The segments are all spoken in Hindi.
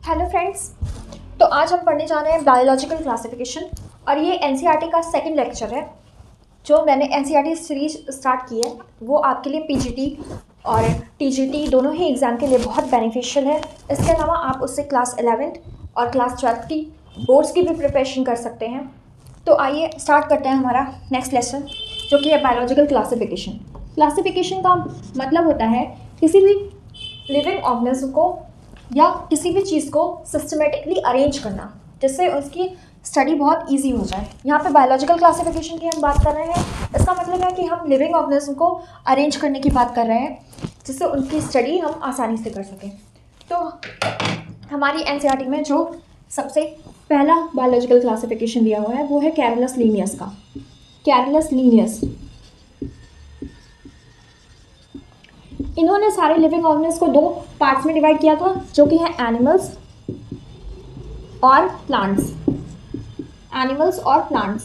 हेलो फ्रेंड्स, तो आज हम पढ़ने जा रहे हैं बायोलॉजिकल क्लासिफिकेशन और ये एनसीईआरटी का सेकंड लेक्चर है। जो मैंने एनसीईआरटी सीरीज स्टार्ट की है वो आपके लिए पीजीटी और टीजीटी दोनों ही एग्ज़ाम के लिए बहुत बेनिफिशियल है। इसके अलावा आप उससे क्लास 11th और क्लास 12th की बोर्ड्स की भी प्रिपरेशन कर सकते हैं। तो आइए स्टार्ट करते हैं हमारा नेक्स्ट लेसन, जो कि है बायोलॉजिकल क्लासिफिकेशन। क्लासिफिकेशन का मतलब होता है किसी भी लिविंग ऑर्गेनिज्म को या किसी भी चीज़ को सिस्टमेटिकली अरेंज करना, जिससे उसकी स्टडी बहुत इजी हो जाए। यहाँ पे बायोलॉजिकल क्लासिफिकेशन की हम बात कर रहे हैं। इसका मतलब है कि हम लिविंग ऑर्गेनिज्म को अरेंज करने की बात कर रहे हैं, जिससे उनकी स्टडी हम आसानी से कर सकें। तो हमारी एनसीईआरटी में जो सबसे पहला बायोलॉजिकल क्लासिफिकेशन दिया हुआ है वो है कैरोलस लीनियस का। कैरोलस लीनियस, इन्होंने सारे लिविंग ऑर्गेनिज्म को दो पार्ट्स में डिवाइड किया था, जो कि है एनिमल्स और प्लांट्स। एनिमल्स और प्लांट्स।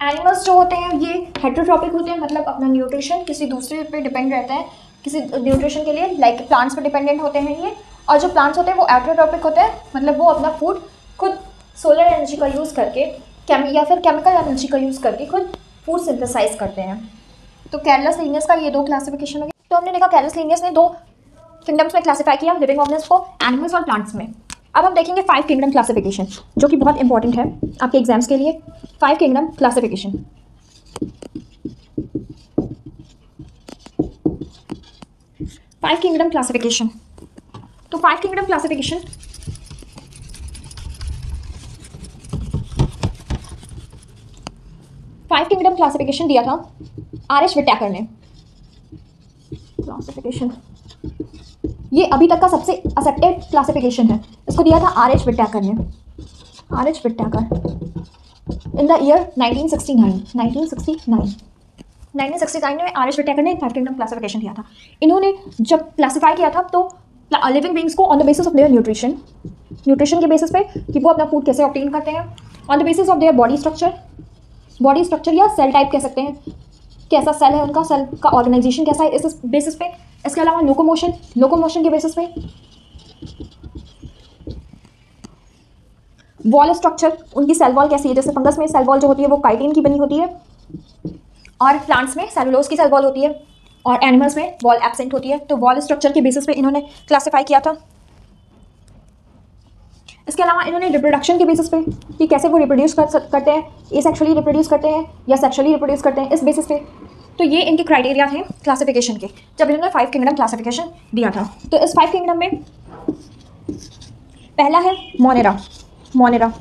एनिमल्स जो होते हैं ये हेटेरोट्रॉपिक होते हैं, मतलब अपना न्यूट्रिशन किसी दूसरे पे डिपेंड रहता है, किसी न्यूट्रिशन के लिए, लाइक प्लांट्स पे डिपेंडेंट होते हैं ये। और जो प्लांट्स होते हैं वो एटरोट्रॉपिक होते हैं, मतलब वो अपना फूड खुद सोलर एनर्जी का यूज़ करके या फिर केमिकल एनर्जी का यूज़ करके खुद फूड सिंथेसाइज करते हैं। तो कैरोलस लीनियस का ये दो क्लासिफिकेशन हो गया। तो हमने देखा कैरोलस लीनियस ने दो किंगडम्स में क्लासिफाई किया लिविंग ऑर्गेनिज्म को, एनिमल्स और प्लांट्स में। अब हम देखेंगे 5 किंगडम क्लासिफिकेशन, जो कि बहुत इंपॉर्टेंट है आपके एग्जाम्स के लिए। 5 kingdom classification. Five kingdom classification. तो 5 किंगडम क्लासिफिकेशन दिया था आर.एच. विटैकर ने। क्लासिफिकेशन ये अभी तक का सबसे एक्सेप्टेड क्लासिफिकेशन है। इसको दिया था आर.एच. विटैकर ने। आर.एच. विटैकर इन द ईयर 1969 में आर.एच. विटैकर ने 5 किंगडम क्लासिफिकेशन दिया था। इन्होंने जब क्लासिफाई किया था तो लिविंग बींग्स को on the basis of their nutrition के बेसिस पे कि वो अपना फूड कैसे ऑब्टेन करते हैं, on the basis of their body structure या सेल टाइप कह सकते हैं, कैसा सेल है उनका, सेल का ऑर्गेनाइजेशन कैसा है, इस बेसिस पे। इसके अलावा लोकोमोशन के बेसिस पे, वॉल स्ट्रक्चर, उनकी सेल वॉल कैसी है, जैसे फंगस में सेल वॉल जो होती है वो काइटिन की बनी होती है, और प्लांट्स में सेलुलोज की सेल वॉल होती है, और एनिमल्स में वॉल एब्सेंट होती है। तो वॉल स्ट्रक्चर के बेसिस पे इन्होंने क्लासीफाई किया था। इसके अलावा इन्होंने रिप्रोडक्शन के बेसिस पे कि कैसे वो रिप्रोड्यूस करते हैं, एसेक्सुअली रिप्रोड्यूस करते हैं या सेक्सुअली रिप्रोड्यूस करते हैं, इस बेसिस पे। तो ये इनके क्राइटेरिया थे क्लासिफिकेशन के, जब इन्होंने 5 किंगडम क्लासिफिकेशन दिया था। तो इस 5 किंगडम में पहला है मोनेरा,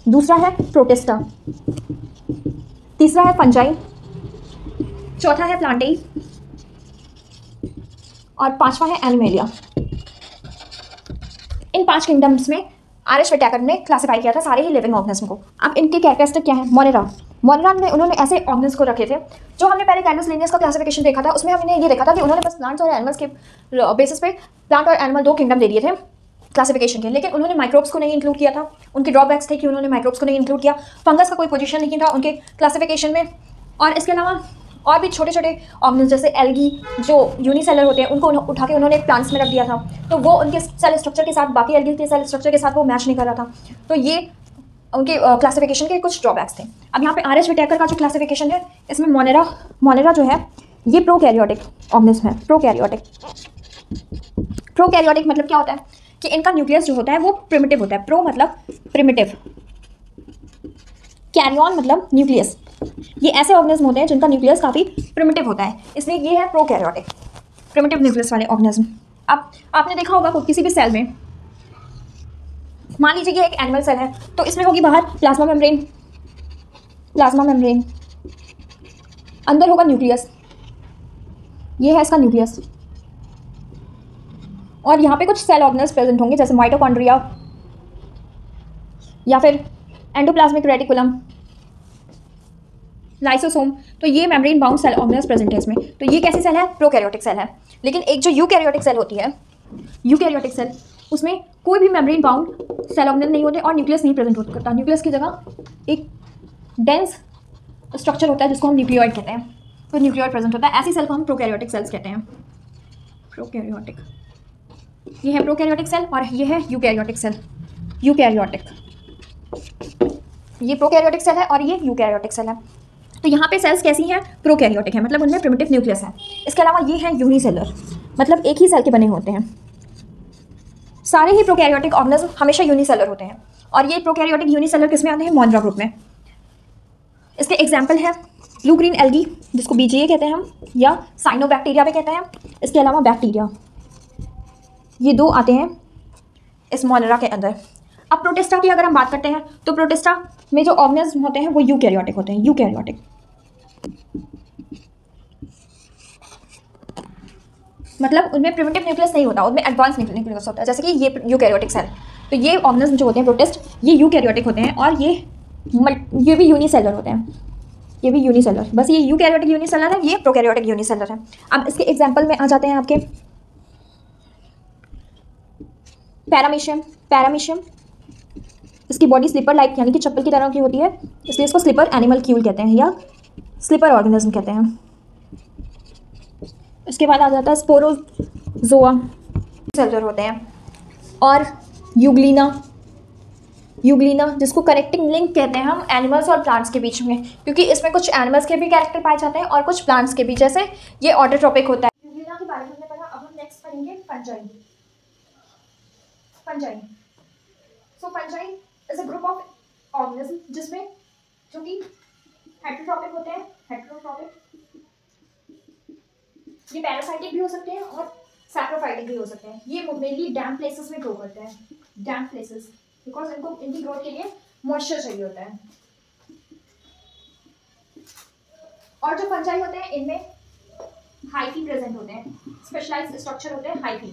दूसरा है प्रोटिस्टा, तीसरा है फंजाई, चौथा है प्लांटेई और पांचवा है एनिमेलिया। इन 5 किंगडम्स में आर.एच. विटैकर ने क्लासिफाई किया था सारे ही लिविंग ऑर्गेनिज्म को। अब इनके कैरेक्टरिस्टिक क्या है? मोनेरा में उन्होंने ऐसे ऑर्गेनिज्म को रखे थे, जो हमने पहले कैरोलस लीनियस का क्लासिफिकेशन देखा था, उसमें हमने ये देखा था कि उन्होंने बस प्लांट्स और एनिमल्स के बेसिस पे प्लांट और एनिमल 2 किंगडम दे दिए थे क्लासिफिकेशन के, लेकिन उन्होंने माइक्रोब्स को नहीं इंक्लूड किया था। उनके ड्रॉबैक्स थे कि उन्होंने माइक्रोब्स को नहीं इंक्लूड किया, फंगस का कोई पोजीशन नहीं था उनके क्लासिफिकेशन में, और इसके अलावा और भी छोटे छोटे ऑर्गेनिज्म जैसे एल्गी जो यूनिसेलर होते हैं उनको उठा के उन्होंने प्लांट्स में रख दिया था। तो वो उनके सेल स्ट्रक्चर के साथ, बाकी एल्गी के सेल स्ट्रक्चर के साथ वो मैच नहीं कर रहा था। तो ये उनके क्लासिफिकेशन के कुछ ड्रॉबैक्स थे। अब यहाँ पे आर.एच. विटैकर का जो क्लासिफिकेशन है, इसमें मोनेरा जो है ये प्रोकैरियोटिक ऑर्गेनिज्म है। प्रोकैरियोटिक मतलब क्या होता है कि इनका न्यूक्लियस जो होता है वो प्रिमिटिव होता है। प्रो मतलब प्रिमिटिव, कैरियन मतलब न्यूक्लियस। ये ऐसे ऑर्गेनिज्म होते हैं जिनका न्यूक्लियस काफ़ी प्रिमिटिव होता है, इसलिए ये है प्रोकैरियोटिक, प्रिमिटिव न्यूक्लियस वाले ऑर्गेनिज्म। अब आपने देखा होगा किसी भी सेल में, मान लीजिए ये एक एनिमल सेल है, तो इसमें होगी बाहर प्लाज्मा मेम्ब्रेन, अंदर होगा न्यूक्लियस, ये है इसका न्यूक्लियस, और यहाँ पे कुछ सेल ऑर्गेनल्स प्रेजेंट होंगे जैसे माइटोकॉन्ड्रिया या फिर एंडोप्लाज्मिक रेटिकुलम, लाइसोसोम। तो ये membrane bound cell organelles present है इसमें। तो ये कैसी सेल है? प्रोकैरियोटिक सेल है। लेकिन एक जो यूकैरियोटिक सेल होती है, यूकैरियोटिक सेल, उसमें कोई भी मेम्ब्रेन बाउंड सेल ऑर्गेनल नहीं होते और न्यूक्लियस नहीं प्रेजेंट करता। न्यूक्लियस की जगह एक डेंस स्ट्रक्चर होता है जिसको हम न्यूक्लियोइड कहते हैं। तो न्यूक्लियोइड प्रेजेंट होता है, ऐसी सेल को हम प्रोकैरियोटिक सेल्स कहते हैं। प्रोकैरियोटिक, ये है प्रोकैरियोटिक सेल और ये है यूकैरियोटिक सेल। यूकैरियोटिक, ये प्रोकैरियोटिक सेल है और ये यूकैरियोटिक सेल है। तो यहाँ पे सेल्स कैसी हैं? प्रोकैरियोटिक है, मतलब उनमें प्रिमिटिव न्यूक्लियस है। इसके अलावा ये है यूनिसेलर, मतलब एक ही सेल के बने होते हैं। सारे ही प्रोकैरियोटिक ऑर्गेनिज्म हमेशा यूनिसेलर होते हैं और ये प्रोकैरियोटिक यूनिसेलर किस में आते हैं? मोनोरा ग्रुप में। इसके एग्जाम्पल है ब्लू ग्रीन एल्गी, जिसको बीजीए कहते हैं हम, या साइनोबैक्टीरिया भी कहते हैं। इसके अलावा बैक्टीरिया, ये दो आते हैं इस मोनोरा के अंदर। अब प्रोटिस्टा की अगर हम बात करते हैं तो प्रोटिस्टा में जो ऑर्गेनिज्म होते हैं वो यूकैरियोटिक होते हैं। यूकैरियोटिक, मतलब उनमें प्रिमिटिव न्यूक्लियस नहीं होता, उनमें एडवांस न्यूक्लियस होता है। जैसे कि ये यूकैरियोटिक सेल, तो ये ऑर्गेनिज्म जो होते हैं प्रोटिस्ट, ये यूकैरियोटिक होते हैं और ये भी यूनिसेलर होते हैं। ये भी यूनिसेलर, बस ये यूकैरियोटिक यूनिसेलर है, ये प्रोकैरियोटिक यूनिसेलर है। अब इसके एग्जाम्पल में आ जाते हैं आपके पैरामीशियम। पैरामीशियम, इसकी बॉडी स्लीपर लाइक यानी कि चप्पल की तरह की होती है, इसलिए इसको स्लीपर एनिमल क्यूल कहते हैं या स्लीपर ऑर्गेनिज्म कहते हैं। इसके बाद आ जाता है स्पोरोजोआ, सेलर होते हैं। और यूग्लिना, यूग्लिना जिसको कनेक्टिंग लिंक कहते हैं हम एनिमल्स और प्लांट्स के बीच में, क्योंकि इसमें कुछ एनिमल्स के भी कैरेक्टर पाए जाते हैं और कुछ प्लांट्स के भी, जैसे ये ऑटोट्रोपिक होता है। यूग्लिना के बारे में हमने पढ़ा, अब हम नेक्स्ट पढ़ेंगे fungi. Fungi, so fungi is a group of organism जिसमें जो कि हेटेरोट्रोपिक होते हैं। हेटेरोट्रोपिक, ये पैरासाइटिक भी हो सकते हैं और सैप्रोफाइटिक भी हो सकते हैं। ये मेनली डैम्प प्लेसेस में ग्रो करते हैं, डैम्प प्लेसेस, बिकॉज इनको इनकी ग्रोथ के लिए मॉइस्चर चाहिए होता है। और जो फंजाई होते हैं इनमें हाइफी प्रेजेंट होते हैं, स्पेशलाइज्ड स्ट्रक्चर होते हैं हाइफी,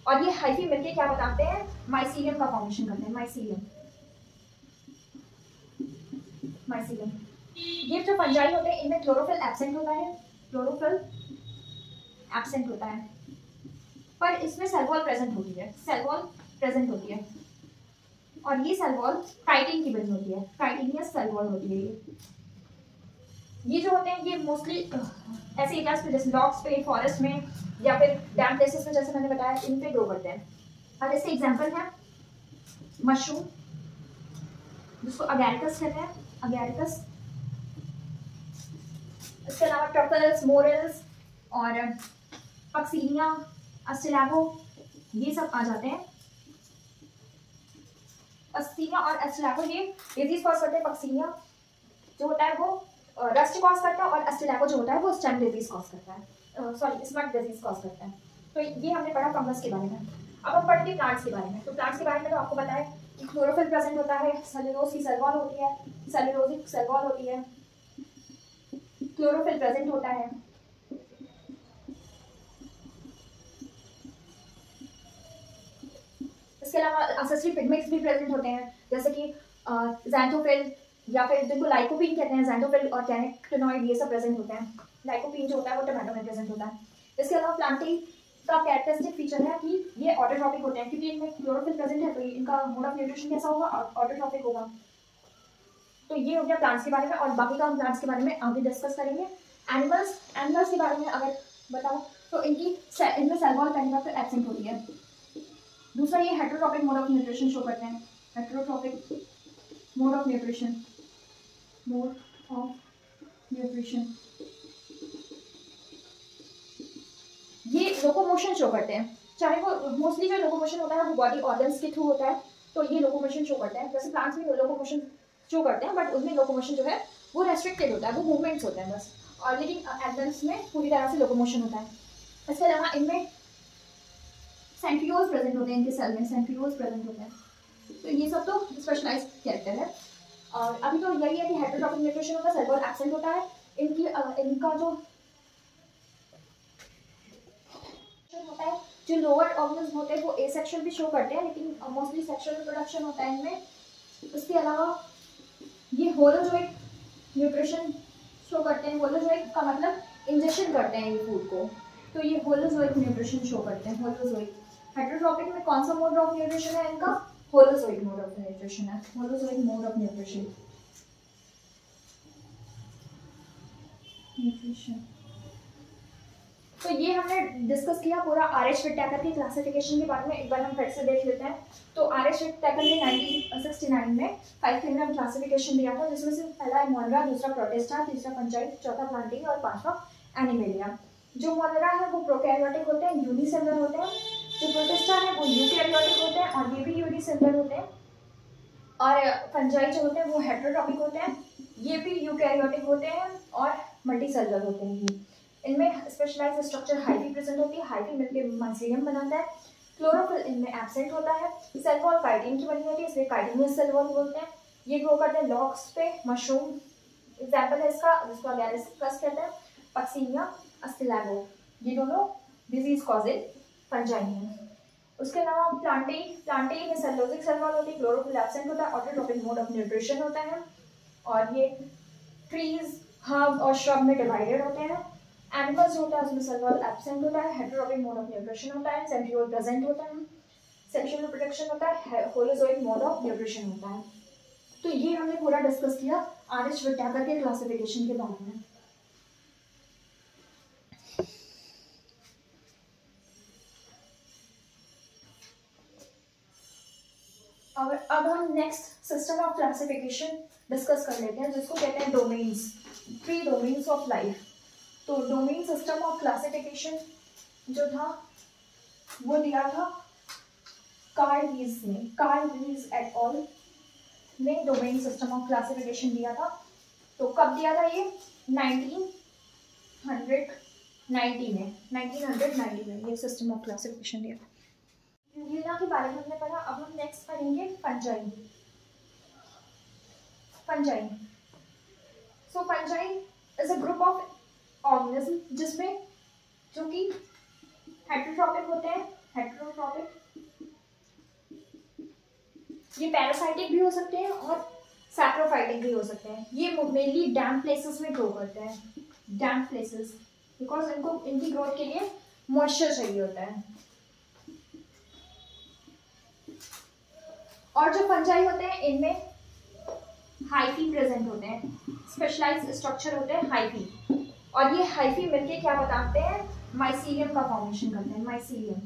और ये हाइफी मिलके क्या बताते हैं? माइसीलियम का फॉर्मेशन करते हैं। Mycelium, mycelium. ये जो फंजाई होते हैं इनमें क्लोरोफिल एब्सेंट होता है, क्लोरोफिल एब्सेंट होता है, पर इसमें सेल वॉल प्रेजेंट होती है, सेल वॉल प्रेजेंट होती है। और ये सेल वॉल काइटिन की बनी होती है, काइटिनियस सेल वॉल होती है। ये जो होते हैं ये मोस्टली ऐसे एरियाज पे जैसे लॉग्स पे, फॉरेस्ट में या फिर डैम प्लेसेस में, जैसे मैंने बताया, इन पे ग्रो करते हैं। और इसके एग्जांपल है मशरूम, जिसको अगैरिकस कहते हैं, अगैरिकस। इसके अलावा ट्रफल्स, मोरल्स और पक्सीनिया, अस्टिलागो, ये सब आ जाते हैं। पक्सीनिया और अस्टिलागो ये डिजीज कॉज करते हैं। पक्सीनिया जो होता है वो रस्ट कॉज करता है और अस्टिलागो जो होता है वो स्टेम डिजीज कॉज करता है, सॉरी स्मट डिजीज कॉज करता है। तो ये हमने पढ़ा फंगस के बारे में। अब हम पढ़ते हैं प्लांट्स के बारे में। तो प्लांट्स के बारे में तो आपको पता है कि क्लोरोफिल प्रेजेंट होता है, सेलुलोज की सेल वॉल होती है, सेलुलोजिक सेल वॉल होती है, क्लोरोफिल प्रेजेंट होता है। इसके अलावा एक्सेसरी पिगमेंट्स भी प्रेजेंट होते हैं, जैसे कि ज़ैंथोफिल या फिर जिनको लाइकोपीन कहते हैं, ज़ैंथोफिल और कैरोटीनॉइड, ये सब प्रेजेंट होते हैं। लाइकोपीन जो होता है वो टमाटो में प्रेजेंट होता है। इसके अलावा प्लांटिंग का कैरेक्टरिस्टिक फीचर है कि ये ऑटोट्रॉपिक होते हैं, क्योंकि इनमें क्लोरोफिल प्रेजेंट है तो इनका मोड ऑफ न्यूट्रिशन कैसा होगा? ऑटोट्रॉपिक होगा। तो ये हो गया प्लांट्स के बारे में, और बाकी का हम प्लांट्स के बारे में आगे डिस्कस करेंगे। एनिमल्स के बारे में अगर बताओ तो इनमें सेल वॉल पहली बात तो एब्सेंट होती है। दूसरा ये heterotrophic mode of nutrition show करते हैं, heterotrophic mode of nutrition, mode of nutrition. ये लोकोमोशन शो करते हैं, चाहे वो मोस्टली जो लोकोमोशन होता है वो बॉडी ऑर्गन्स के थ्रू होता है, तो ये लोकोमोशन शो करते हैं। जैसे प्लांट्स में लोकोमोशन शो करते हैं, बट उनमें लोकोमोशन जो है वो रेस्ट्रिक्टेड होता है, वो मूवमेंट्स होते हैं बस, और लेकिन एनिमल्स में पूरी तरह से लोकोमोशन होता है। इसके अलावा इनमें सेंट्रियोल्स प्रेजेंट होते हैं, इनके सेल में सेंट्रियोल्स प्रेजेंट होते हैं। तो ये सब तो स्पेशलाइज्ड कैरेक्टर है। और अभी तो यही है कि हेटेरोट्रोपिक न्यूट्रिशन होता है, सेल वॉल एब्सेंट होता है। इनका जो होता है, जो लोअर ऑर्गन्स होते हैं वो एसेक्सुअल भी शो करते हैं, लेकिन मोस्टली सेक्सुअल रिप्रोडक्शन होता है इनमें। उसके अलावा ये होलोजोइक न्यूट्रिशन शो करते हैं। होलोजोइक का मतलब इंजेक्शन करते हैं ये फूड को, तो ये होलोजोइक न्यूट्रिशन शो करते हैं। होलोजोइक। हेटेरोट्रोपिक में कौन सा मोड ऑफ न्यूट्रिशन है इनका? होलोजोइक मोड ऑफ न्यूट्रिशन है, होलोजोइक मोड ऑफ न्यूट्रिशन। तो ये हमने डिस्कस किया पूरा आर.एच. विटैकर की क्लासिफिकेशन के बारे में। एक बार हम फिर से देख लेते हैं। तो आर.एच. विटैकर ने 1969 में 5 किंगडम क्लासिफिकेशन दिया था, जिसमें से पहला है मोनरा, दूसरा प्रोटिस्टा, तीसरा फंजाई, चौथा प्लांटिंग और पांचवा एनिमेलिया। जो मोनरा है वो प्रोकैरियोटिक होते हैं, यूनिसेलुलर होते हैं। जो प्रोटिस्टा है वो यूकैरियोटिक होते हैं और ये भी यूनिसेलुलर होते हैं। और फंजाई जो होते हैं वो हेटेरोट्रॉपिक होते हैं, ये भी यूकैरियोटिक होते हैं और मल्टीसेलुलर होते हैं। इनमें स्पेशलाइज्ड स्ट्रक्चर हाइफी प्रेजेंट होती है, हाइफी मिलकर माइसीलियम बनाता है। क्लोरोफिल इनमें एब्सेंट होता है। सेल वॉल काइटिन की बनी होती है, इसलिए काइटिनियस सेल वॉल बोलते हैं। ये ग्रो करते हैं लॉग्स पे, मशरूम एग्जाम्पल है इसका, जिसको अगैरिकस कहते हैं, पक्सीनिया, अस्टिलैगो, ये दोनों डिजीज कॉजिंग फंजाई हैं। उसके अलावा प्लांटी में सेलुलोजिक सेल वॉल होती है, क्लोरोफिल एब्सेंट होता है, ऑटोट्रोपिक मोड ऑफ न्यूट्रिशन होता है और ये ट्रीज, हर्ब और श्रब में डिवाइडेड होते हैं। एनिमल्स होता है उसमें सेल वॉल एब्सेंट होता है, हेटेरोट्रोपिक मोड ऑफ न्यूट्रिशन होता है, सेंट्रियोल प्रेजेंट होता है, सेक्सुअल रिप्रोडक्शन होता है, होलोजोइक मोड ऑफ न्यूट्रिशन होता है। तो ये हमने पूरा डिस्कस किया आर.एच. विटैकर के क्लासिफिकेशन के बारे में। अब हम next system of classification discuss कर लेते हैं, जिसको कहते हैं डोमेन्स, 3 डोमेन्स ऑफ लाइफ। तो डोमेन सिस्टम ऑफ क्लासिफिकेशन जो था वो दिया था कार्ल वीज ने, कार्ल वीज एट ऑल ने डोमेन सिस्टम ऑफ क्लासिफिकेशन दिया था। तो कब दिया था ये? 1990 में ये सिस्टम ऑफ क्लासिफिकेशन दिया था। यूग्लिया के बारे में हमने पढ़ा। अब हम नेक्स्ट पढ़ेंगे fungi. So fungi is a group of organism जिसमें जो कि हेटेरोट्रॉपिक होते हैं, ये पैरासाइटिक भी हो सकते हैं और सैप्रोफाइटिक भी हो सकते हैं। ये मेनली डैम्प प्लेसेस में ग्रो करते हैं, डैम्प प्लेसेस, बिकॉज इनकी ग्रोथ के लिए मॉइस्चर चाहिए होता है। और जो फंजाई होते हैं इनमें हाइफी प्रेजेंट होते हैं, स्पेशलाइज्ड स्ट्रक्चर होते हैं हाइफी, और ये हाइफी मिलके क्या बताते हैं? माइसीलियम का फॉर्मेशन करते हैं, माइसीलियम।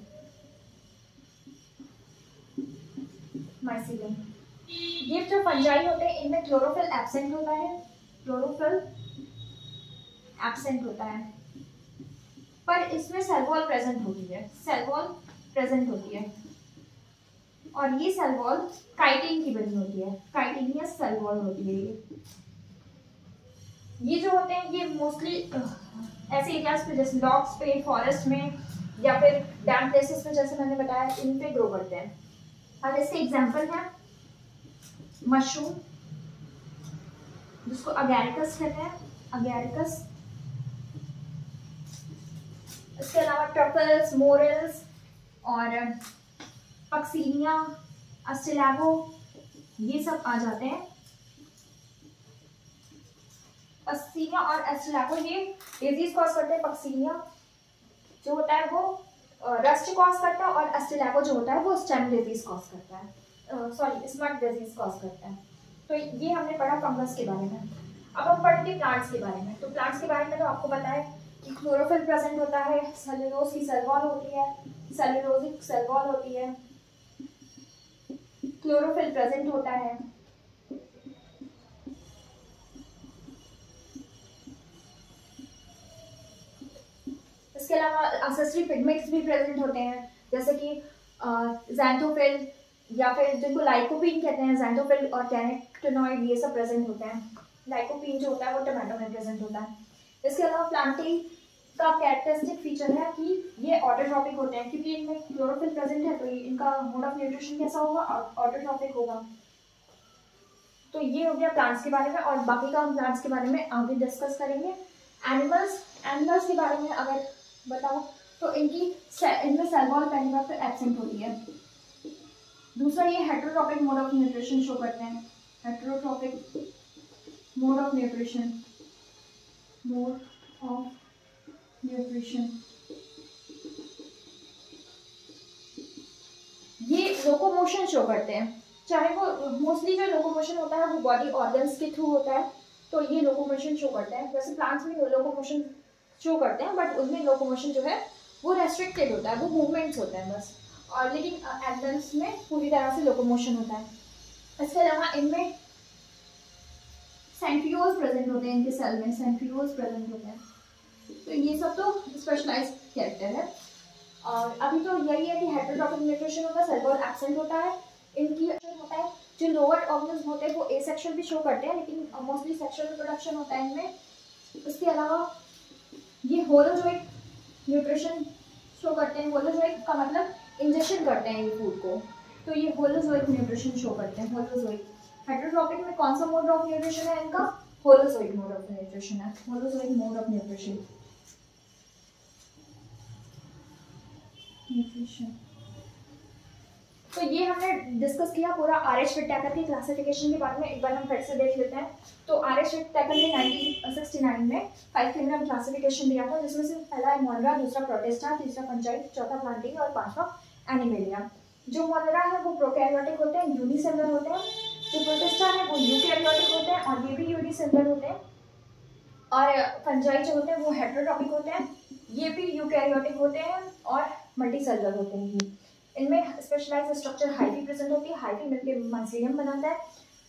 ये जो फंजाई होते हैं इनमें क्लोरोफिल एब्सेंट होता है, पर इसमें सेल वॉल प्रेजेंट होती है, और ये सेल वॉल काइटिन की बनी होती है, काइटिनियस सेल वॉल होती है। ये जो होते हैं ये मोस्टली ऐसे एरियाज पे जैसे लॉग्स पे, फॉरेस्ट में या फिर डैम प्लेसेस पे, जैसे मैंने बताया, इन पे ग्रो करते हैं। और इसके एग्जांपल है मशरूम, जिसको अगैरिकस कहते हैं, अगैरिकस। इसके अलावा ट्रफल्स, मोरल्स और पक्सीनिया, अस्टिलैगो, ये सब आ जाते हैं। पक्सीनिया और अस्टिलैगो ये डिजीज कॉज करते हैं। पक्सीनिया जो होता है वो रस्ट कॉज करता है, और अस्टिलैगो जो होता है वो स्टेम डिजीज कॉज करता है, स्मट डिजीज कॉज करता है। तो ये हमने पढ़ा फंगस के बारे में। अब हम पढ़ेंगे प्लांट्स के बारे में। तो प्लांट्स के बारे में तो आपको पता है कि क्लोरोफिल प्रेजेंट होता है, सेलुलोज की सेल वॉल होती है, सेलुलोजिक सेल वॉल होती है, क्लोरोफिल प्रेजेंट होता है। इसके अलावा एक्सेसरी पिगमेंट्स भी प्रेजेंट होते हैं, जैसे कि ज़ैंथोफिल, या फिर जिनको लाइकोपीन कहते हैं, ज़ैंथोफिल और कैरोटीनॉइड, ये सब प्रेजेंट होते हैं। लाइकोपीन जो होता है वो टमाटो में प्रेजेंट होता है। इसके अलावा प्लांटिंग का कैरेक्टरिस्टिक फीचर है कि ये ऑटोट्रॉपिक होते हैं, क्योंकि इनमें क्लोरोफिल प्रेजेंट है, तो इनका मोड ऑफ न्यूट्रिशन कैसा होगा? ऑटोट्रॉपिक होगा। तो ये हो गया प्लांट्स के बारे में, और बाकी का हम प्लांट्स के बारे में आगे डिस्कस करेंगे। एनिमल्स के बारे में अगर बताओ तो इनमें सेल वॉल पहली बात तो एब्सेंट होती है। दूसरा, ये heterotrophic mode of nutrition show करते हैं, हेटेरोट्रॉपिक मोड ऑफ न्यूट्रिशन, ये लोकोमोशन शो करते हैं, चाहे वो मोस्टली जो लोकोमोशन होता है वो बॉडी ऑर्गन्स के थ्रू होता है, तो ये लोकोमोशन शो करते हैं। वैसे प्लांट्स में लोकोमोशन शो करते हैं, बट उनमें लोकोमोशन जो है वो रेस्ट्रिक्टेड होता है, वो मूवमेंट्स होते हैं बस, और लेकिन एनिमल्स में पूरी तरह से लोकोमोशन होता है। इसके अलावा इनमें सेंट्रियोल्स प्रेजेंट होते हैं, इनके सेल में सेंट्रियोल्स प्रेजेंट होते हैं। तो ये सब तो स्पेशलाइज्ड कैरेक्टर है। और अभी तो यही है कि हेटेरोट्रॉपिक न्यूट्रिशन होता है, सेल वॉल एब्सेंट होता है, इनकी होता है। जो लोअर ऑर्गन्स होते हैं वो एसेक्सुअल भी शो करते हैं, लेकिन मोस्टली सेक्सुअल रिप्रोडक्शन होता है इनमें। इसके अलावा ये होलोजोइक न्यूट्रिशन शो करते हैं। होलोजोइक का मतलब इंजेक्शन करते हैं ये फूड को, तो ये होलोजोइक न्यूट्रिशन शो करते हैं। होलोजोइक हेटेरोट्रॉपिक में कौन सा मोड ऑफ न्यूट्रिशन है इनका? होलोजोइक मोड ऑफ न्यूट्रिशन है, होलोजोइक मोड ऑफ न्यूट्रिशन। तो ये हमने डिस्कस किया पूरा आर.एच. व्हिटेकर की क्लासिफिकेशन के बारे में। एक बार हम फिर से देख लेते हैं। तो आर.एच. व्हिटेकर ने 1969 में 5 किंगडम क्लासिफिकेशन दिया था, जिसमें से पहला है मोनरा, दूसरा प्रोटिस्टा, तीसरा फंजाई, चौथा प्लांटिंग और पांचवा एनिमेलिया। जो मोनरा है वो प्रोकैरियोटिक होते हैं, यूनिसेलुलर होते हैं। जो प्रोटिस्टा है वो यूकैरियोटिक होते हैं और ये भी यूनिसेलुलर होते हैं। और फंजाई जो होते हैं वो हेटेरोट्रॉपिक होते हैं, ये भी यूकैरियोटिक होते हैं और मल्टीसेलुलर होते हैं। इनमें स्पेशलाइज्ड स्ट्रक्चर हाइफी प्रेजेंट होती है, हाइफी मिलकर माइसीलियम बनाता है।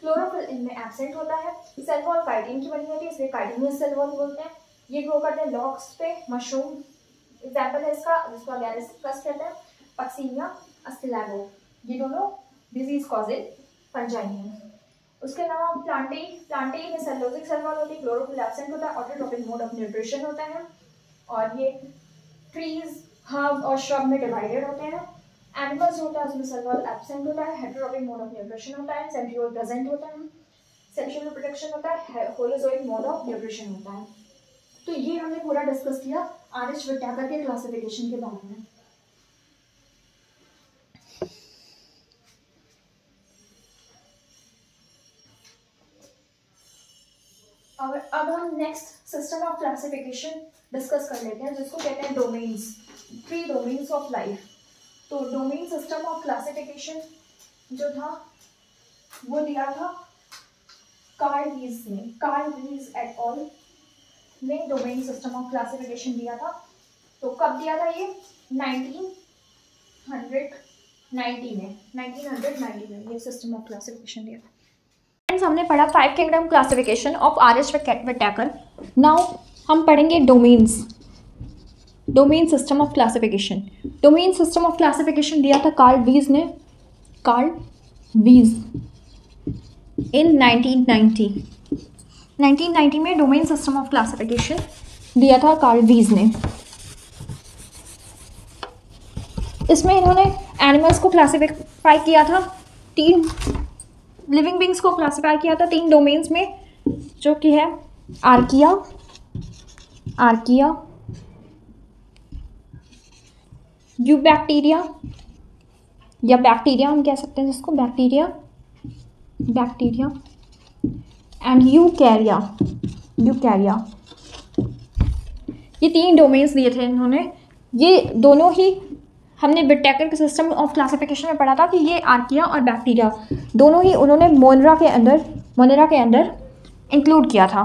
क्लोरोफिल इनमें एब्सेंट होता है। सेल वॉल काइटिन की बनी होती है, इसलिए काइटिनस सेल वॉल बोलते हैं। ये ग्रो करते हैं लॉग्स पे, मशरूम एग्जाम्पल है इसका, जिसको अगैरिकस कहते हैं, पक्सीनिया, अस्टिलैगो, ये दोनों डिजीज कॉजिंग फंजाई हैं। उसके अलावा प्लांटेई में सेलोजिक सेल वॉल होती है, क्लोरोफिल एब्सेंट होता है, ऑटोट्रोपिक मोड ऑफ न्यूट्रिशन होता है और ये ट्रीज, हर्ब और श्रब में डिवाइडेड होते हैं। एनिमल्स होता है उसमें सेल वॉल एब्सेंट होता है, हेटेरोट्रॉपिक मोड ऑफ न्यूट्रिशन होता है, सेंट्रियोल प्रेजेंट होता है, सेक्सुअल रिप्रोडक्शन होता है, होलोजोइक मोड ऑफ न्यूट्रिशन होता है। तो ये हमने पूरा डिस्कस किया आर.एच. व्हिटेकर के क्लासिफिकेशन के बारे में। और अब हम next system of classification discuss कर लेते हैं, जिसको कहते हैं डोमेन्स, 3 डोमेन्स ऑफ लाइफ। तो डोमेन सिस्टम ऑफ क्लासिफिकेशन जो था वो दिया था कार्ल वीज ने, कार्ल वीज एट ऑल ने डोमेन सिस्टम ऑफ क्लासिफिकेशन दिया था। तो कब दिया था ये? 1990 में ये सिस्टम ऑफ क्लासिफिकेशन दिया था। हमने पढ़ा 5 kingdom classification of R H. Whittaker. Now हम पढ़ेंगे domains, domain system of classification. Domain system of classification दिया था कार्ल वीज ने, कार्ल वीज इन 1990 में डोमेन सिस्टम ऑफ क्लासिफिकेशन दिया था कार्ल वीज ने। इसमें इन्होंने एनिमल्स को क्लासिफाई किया था, 3 लिविंग बींग्स को क्लासिफाई किया था 3 डोमेन्स में, जो कि है आर्किया, यूबैक्टीरिया या बैक्टीरिया हम कह सकते हैं जिसको, बैक्टीरिया एंड यूकैरिया। ये 3 डोमेन्स दिए थे इन्होंने। ये दोनों ही हमने व्हिटेकर के सिस्टम ऑफ क्लासिफिकेशन में पढ़ा था कि ये आर्किया और बैक्टीरिया दोनों ही उन्होंने मोनरा के अंदर इंक्लूड किया था।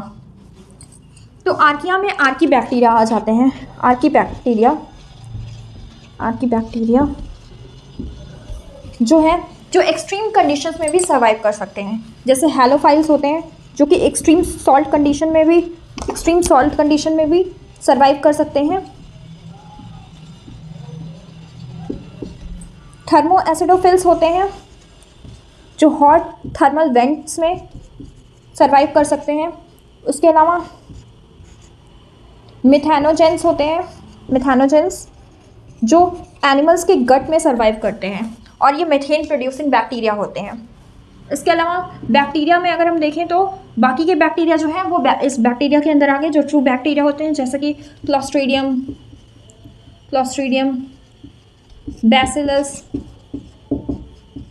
तो आर्किया में आर्की बैक्टीरिया आ जाते हैं। आर्की बैक्टीरिया जो एक्सट्रीम कंडीशंस में भी सर्वाइव कर सकते हैं, जैसे हैलोफाइल्स होते हैं जो कि एक्सट्रीम सॉल्ट कंडीशन में भी सर्वाइव कर सकते हैं। थर्मो एसिडोफिल्स होते हैं जो हॉट थर्मल वेंट्स में सर्वाइव कर सकते हैं। उसके अलावा मिथेनोजेंस होते हैं, मिथेनोजेंस जो एनिमल्स के गट में सर्वाइव करते हैं और ये मीथेन प्रोड्यूसिंग बैक्टीरिया होते हैं। इसके अलावा बैक्टीरिया में अगर हम देखें तो बाकी के बैक्टीरिया जो हैं वो इस बैक्टीरिया के अंदर आगे जो ट्रू बैक्टीरिया होते हैं, जैसे कि क्लॉस्ट्रीडियम, बैसिलस,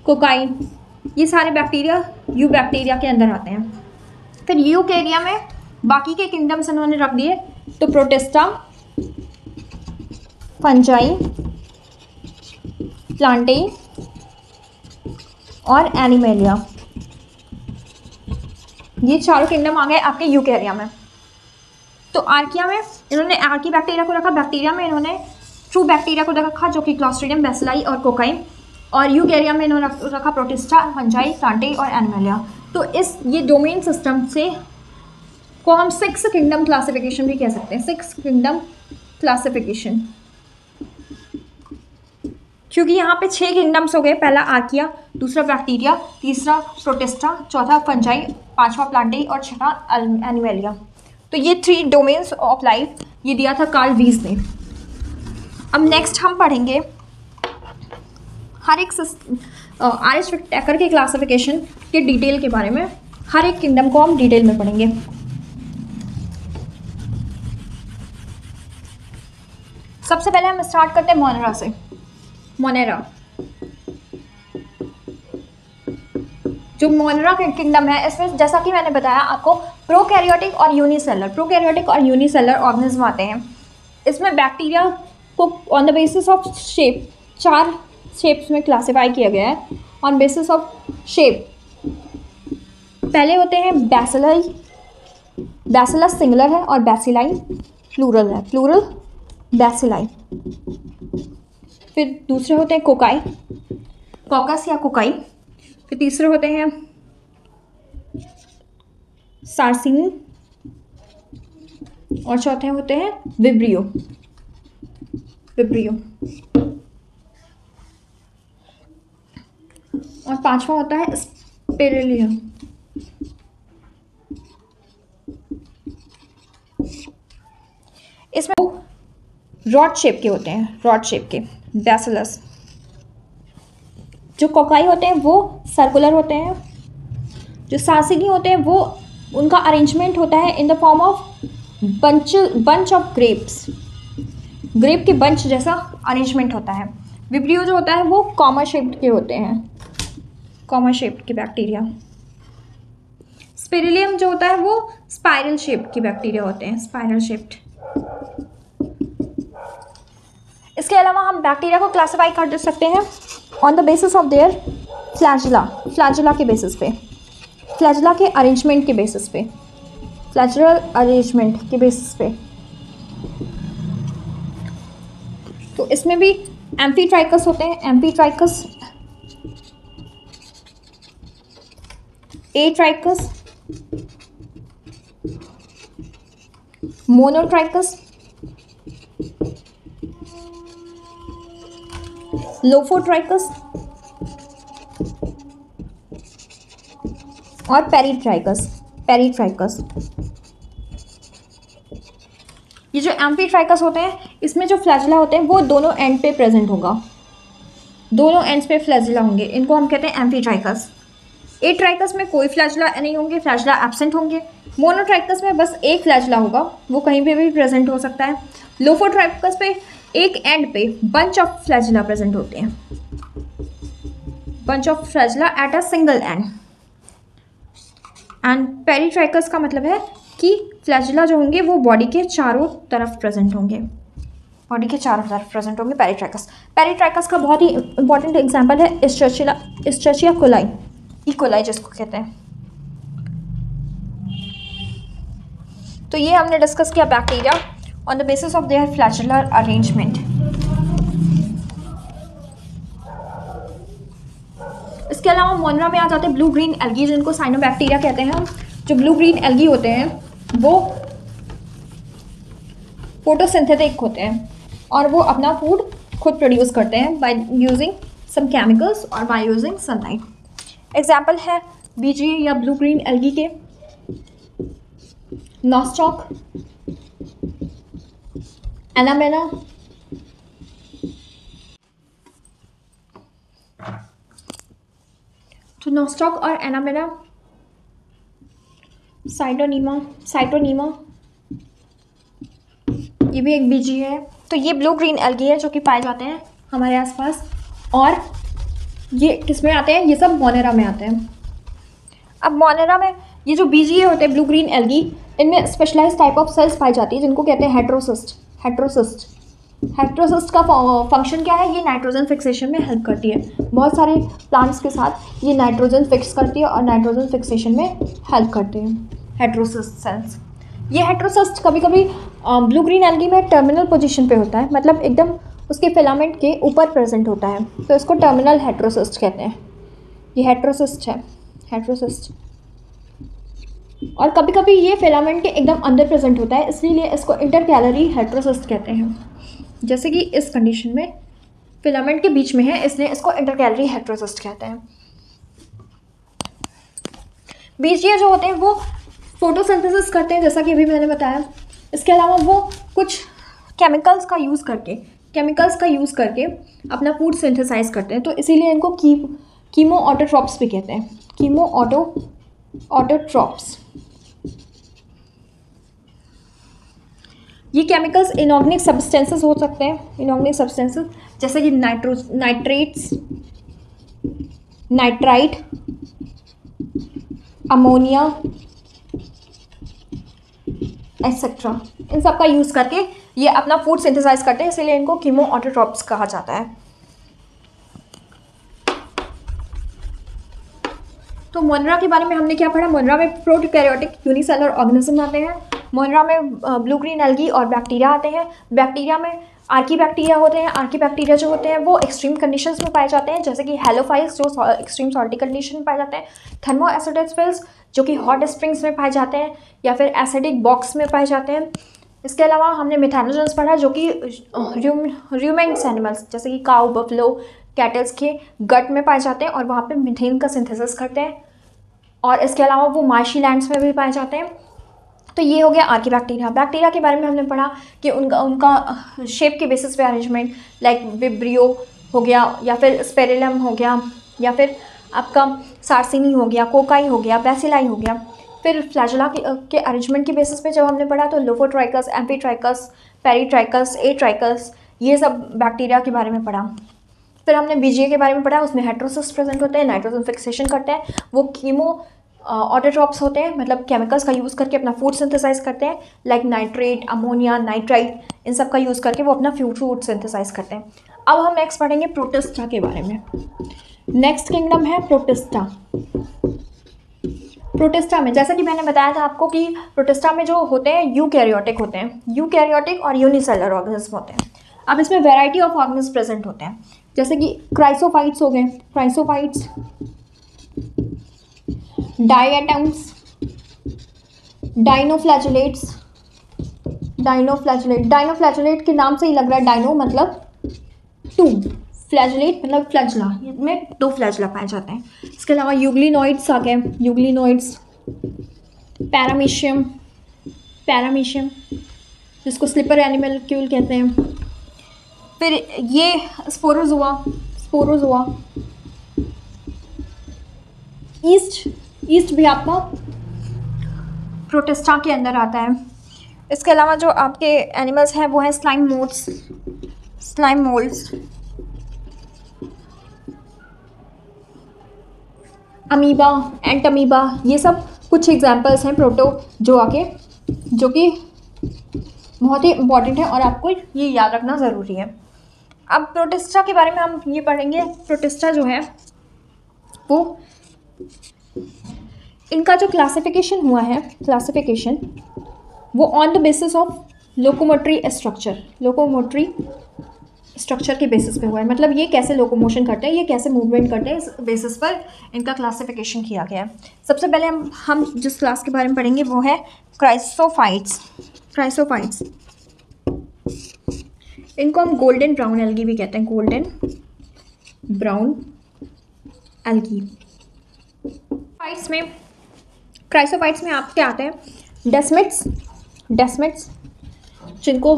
कोकाइन, ये सारे बैक्टीरिया यूबैक्टीरिया के अंदर आते हैं। फिर यूकैरिया में बाकी के किंगडम्स इन्होंने रख दिए, तो प्रोटिस्टा, फंजाई, प्लांटेई और एनिमेलिया, ये चारों किंगडम आ गए आपके यूकैरिया में। तो आर्किया में इन्होंने आर्की बैक्टीरिया को रखा, बैक्टीरिया में इन्होंने ट्रू बैक्टीरिया को रखा जो कि क्लॉस्ट्रिडियम, बेसिलाई और कोकाइन, और यूकेरिया में इन्होंने रखा प्रोटिस्टा, फंजाई, प्लांटेई और एनिमलिया। तो ये डोमेन सिस्टम से को हम 6 किंगडम क्लासिफिकेशन भी कह सकते हैं, 6 किंगडम क्लासिफिकेशन, क्योंकि यहाँ पे 6 किंगडम्स हो गए। पहला आर्किया, दूसरा बैक्टीरिया, तीसरा प्रोटिस्टा, चौथा फंजाई, पांचवा प्लांटेई और छठा एनिमलिया। तो ये 3 डोमेन्स ऑफ लाइफ ये दिया था कार्ल वीज ने। अब नेक्स्ट हम पढ़ेंगे हर एक आरिस विटेकर के क्लासिफिकेशन के डिटेल के बारे में। हर एक किंगडम को हम डिटेल में पढ़ेंगे। सबसे पहले हम स्टार्ट करते हैं मोनेरा से। मोनेरा, जो मोनेरा किंगडम है, इसमें जैसा कि मैंने बताया आपको प्रोकैरियोटिक और यूनिसेलर ऑर्गेनिज्म आते हैं। इसमें बैक्टीरिया को on the basis of shape 4 shapes में क्लासिफाई किया गया है। ऑन बेसिस ऑफ शेप पहले होते हैं बैसिलाई, बैसिलस सिंगुलर है और बैसिलाई प्लूरल है, प्लूरल बैसिलाई। फिर दूसरे होते हैं कोकाई, कॉकस या कोकाई। फिर तीसरे होते हैं सार्सिनी और चौथे होते हैं विब्रियो, और पांचवा होता है स्पिरिलियम। इसमें रॉड शेप के होते हैं, रॉड शेप के बैसिलस। जो कोकाई होते हैं वो सर्कुलर होते हैं। जो सार्सिनी होते हैं वो उनका अरेंजमेंट होता है in the form of bunch of grapes, grape के बंच जैसा अरेंजमेंट होता है। विब्रियो जो होता है वो कॉमा शेप्ड के होते हैं, कॉमा शेप्ड के बैक्टीरिया। स्पिरिलियम जो होता है वो स्पाइरल शेप्ड के बैक्टीरिया होते हैं, स्पाइरल शेप्ड। इसके अलावा हम बैक्टीरिया को क्लासिफाई कर सकते हैं on the basis of their flagella, flagella के बेसिस पे, फ्लैजिला के अरेंजमेंट के बेसिस पे, फ्लैजिलर अरेंजमेंट के बेसिस पे। तो इसमें भी एम्फीट्राइकस होते हैं, एम्फीट्राइकस, एट्राइकस, मोनोट्राइकस, लोफोट्राइकस और पेरीट्राइकस, पेरीट्राइकस। ये जो एम्फीट्राइकस होते हैं इसमें जो फ्लैजिला होते हैं वो दोनों एंड पे प्रेजेंट होगा, दोनों एंड्स पे फ्लैजिला होंगे, इनको हम कहते हैं एम्फीट्राइकस। एट्राइकस में कोई फ्लैजिला नहीं होंगे, फ्लैजिला एब्सेंट होंगे। मोनोट्राइकस में बस एक फ्लैजिला होगा, वो कहीं पे भी प्रेजेंट हो सकता है। लोफोट्राइकस पे एक एंड पे बंच ऑफ फ्लैजिला प्रेजेंट होते हैं, bunch of flagella at a single and. And peritrichous का मतलब है कि फ्लैजिला जो होंगे वो बॉडी के चारों तरफ प्रेजेंट होंगे, बॉडी के चारों तरफ प्रेजेंट होंगे पेरीट्राइकस। पेरीट्राइकस का बहुत ही इंपॉर्टेंट एग्जांपल है इस्ट्रेचिया कोलाई, ई कोलाई जिसको कहते हैं। तो ये हमने डिस्कस किया bacteria on the basis of their flagellar arrangement. इसके अलावा मोनेरा में आ जाते हैं ब्लू ग्रीन एल्गी, जिनको साइनोबैक्टीरिया कहते हैं। जो ब्लू ग्रीन एल्गी होते हैं वो फोटोसिंथेटिक होते हैं और वो अपना फूड खुद प्रोड्यूस करते हैं बाय यूजिंग सम केमिकल्स और बाय यूजिंग सनलाइट। एग्जाम्पल है बीजी या ब्लू ग्रीन एल्गी के नॉस्टॉक, एनामेना, तो नॉस्टॉक और एनामेना, साइटोनीमा ये भी एक बीजी है। तो ये ब्लू ग्रीन एल्गी है जो कि पाए जाते हैं हमारे आसपास, और ये किस में आते हैं, ये सब मोनेरा में आते हैं। अब मोनेरा में ये जो बीजी होते हैं ब्लू ग्रीन एल्गी, इनमें स्पेशलाइज टाइप ऑफ सेल्स पाई जाती है जिनको कहते हैं हेट्रोसिस्ट। हेट्रोसिस्ट का फंक्शन क्या है, ये नाइट्रोजन फिक्सेशन में हेल्प करती है। बहुत सारे प्लांट्स के साथ ये नाइट्रोजन फिक्स करती है और नाइट्रोजन फिक्सेशन में हेल्प करती है हेट्रोसिस्ट सेल्स। ये हेट्रोसिस्ट कभी कभी ब्लू ग्रीन एल्गी में टर्मिनल पोजीशन पे होता है, मतलब एकदम उसके फिलामेंट के ऊपर प्रेजेंट होता है, तो इसको टर्मिनल हेट्रोसिस्ट कहते हैं। ये हेट्रोसिस्ट है, हेट्रोसिस्ट। और कभी कभी ये फिलामेंट के एकदम अंदर प्रेजेंट होता है, इसलिए इसको इंटरकैलरी हेट्रोसिस्ट कहते हैं। जैसे कि इस कंडीशन में फिलामेंट के बीच में है, इसलिए इसको इंटरकैलरी हेट्रोसिस्ट कहते हैं। बीजीए जो होते हैं वो फोटोसिंथेसिस करते हैं, जैसा कि अभी मैंने बताया। इसके अलावा वो कुछ केमिकल्स का यूज़ करके अपना फूड सिंथेसाइज करते हैं, तो इसीलिए इनको कीमो ऑटोट्रॉप्स भी कहते हैं। Chemo autotrophs. ये केमिकल्स इनऑर्गेनिक सब्सटेंसेस हो सकते हैं, इनऑर्गेनिक सब्सटेंसेस जैसे कि नाइट्रेट्स, नाइट्राइट, अमोनिया एक्सेट्रा, इन सब का यूज़ करके ये अपना फूड सिंथेसाइज करते हैं, इसीलिए इनको कीमो ऑटोट्रॉप्स कहा जाता है। तो मोनरा के बारे में हमने क्या पढ़ा? मोनरा में प्रोकैरियोटिक यूनिसेलुलर ऑर्गेनिज्म आते हैं। मोनरा में ब्लू ग्रीन एल्गी और बैक्टीरिया आते हैं। बैक्टीरिया में आर्की बैक्टीरिया होते हैं। आर्की बैक्टीरिया जो होते हैं वो एक्सट्रीम कंडीशंस में पाए जाते हैं, जैसे कि हेलोफाइल्स जो एक्सट्रीम सॉल्टी कंडीशन में पाए जाते हैं, थर्मोएसिडोफिल्स जो कि हॉट स्प्रिंग्स में पाए जाते हैं या फिर एसिडिक बॉक्स में पाए जाते हैं। इसके अलावा हमने मिथेनोजेंस पढ़ा जो कि र्यूमेंट्स एनिमल्स जैसे कि काऊ, बफलो, कैटल्स के गट में पाए जाते हैं और वहाँ पे मीथेन का सिंथेसिस करते हैं। और इसके अलावा वो मार्शी लैंड्स में भी पाए जाते हैं। तो ये हो गया आर्की बैक्टीरिया। बैक्टीरिया के बारे में हमने पढ़ा कि उनका शेप के बेसिस पे अरेंजमेंट, लाइक विब्रियो हो गया या फिर स्पेरिलम हो गया या फिर आपका सार्सिनी हो गया, कोकाई हो गया, बैसिलाई हो गया। फिर फ्लैजेला के अरेंजमेंट के बेसिस पे जब हमने पढ़ा तो लोफोट्राइकस, एम्फीट्राइकस, पेरीट्राइकस, एट्राइकस, ये सब बैक्टीरिया के बारे में पढ़ा। फिर हमने बीजीए के बारे में पढ़ा, उसमें हेट्रोसिस्ट प्रेजेंट होते हैं, नाइट्रोजन फिक्सेशन करते हैं, वो कीमो ऑटोट्रॉप्स होते हैं, मतलब केमिकल्स का यूज़ करके अपना फूड सिंथेसाइज करते हैं, लाइक नाइट्रेट, अमोनिया, नाइट्राइट, इन सब का यूज़ करके वो अपना फूड सिंथेसाइज करते हैं। अब हम नेक्स्ट पढ़ेंगे प्रोटिस्टा के बारे में। नेक्स्ट किंगडम है प्रोटिस्टा। प्रोटिस्टा में जैसा कि मैंने बताया था आपको कि प्रोटिस्टा में जो होते हैं यूकैरियोटिक होते हैं, यूकैरियोटिक और यूनिसेलुलर ऑर्गेनिज्म होते हैं। अब इसमें वैरायटी ऑफ ऑर्गेनिज्म प्रेजेंट होते हैं, जैसे कि क्राइसोफाइट्स हो गए, क्राइसोफाइट्स, डायटम्स, डाइनोफ्लैचुलेट्स, डाइनोफ्लैचुलेट के नाम से ही लग रहा है, डाइनो मतलब टू, फ्लैचुलेट मतलब फ्लैचुला, में 2 फ्लैचुला पाए जाते हैं। इसके अलावा यूग्लिनोइड्स आ गए, यूग्लिनोइड्स, पैरामीशियम जिसको स्लिपर एनिमल्क्यूल कहते हैं। फिर ये स्पोरोजोआ, ईस्ट भी आपका प्रोटिस्टा के अंदर आता है। इसके अलावा जो आपके एनिमल्स हैं वो हैं स्लाइम मोल्ड्स, अमीबा, एंटमीबा, ये सब कुछ एग्जांपल्स हैं प्रोटोजोआ के, जो कि बहुत ही इम्पॉर्टेंट है और आपको ये याद रखना ज़रूरी है। अब प्रोटिस्टा के बारे में हम ये पढ़ेंगे। प्रोटिस्टा जो है वो, इनका जो क्लासिफिकेशन हुआ है, वो on the basis of locomotory structure के बेसिस पे हुआ है, मतलब ये कैसे लोकोमोशन करते हैं, ये कैसे मूवमेंट करते हैं, इस बेसिस पर इनका क्लासिफिकेशन किया गया है। सबसे पहले हम जिस क्लास के बारे में पढ़ेंगे वो है क्राइसोफाइट्स। इनको हम गोल्डन ब्राउन एल्गी भी कहते हैं, गोल्डन ब्राउन एल्गी। क्राइसोफाइट्स में आप क्या आते हैं? डेस्मिट्स जिनको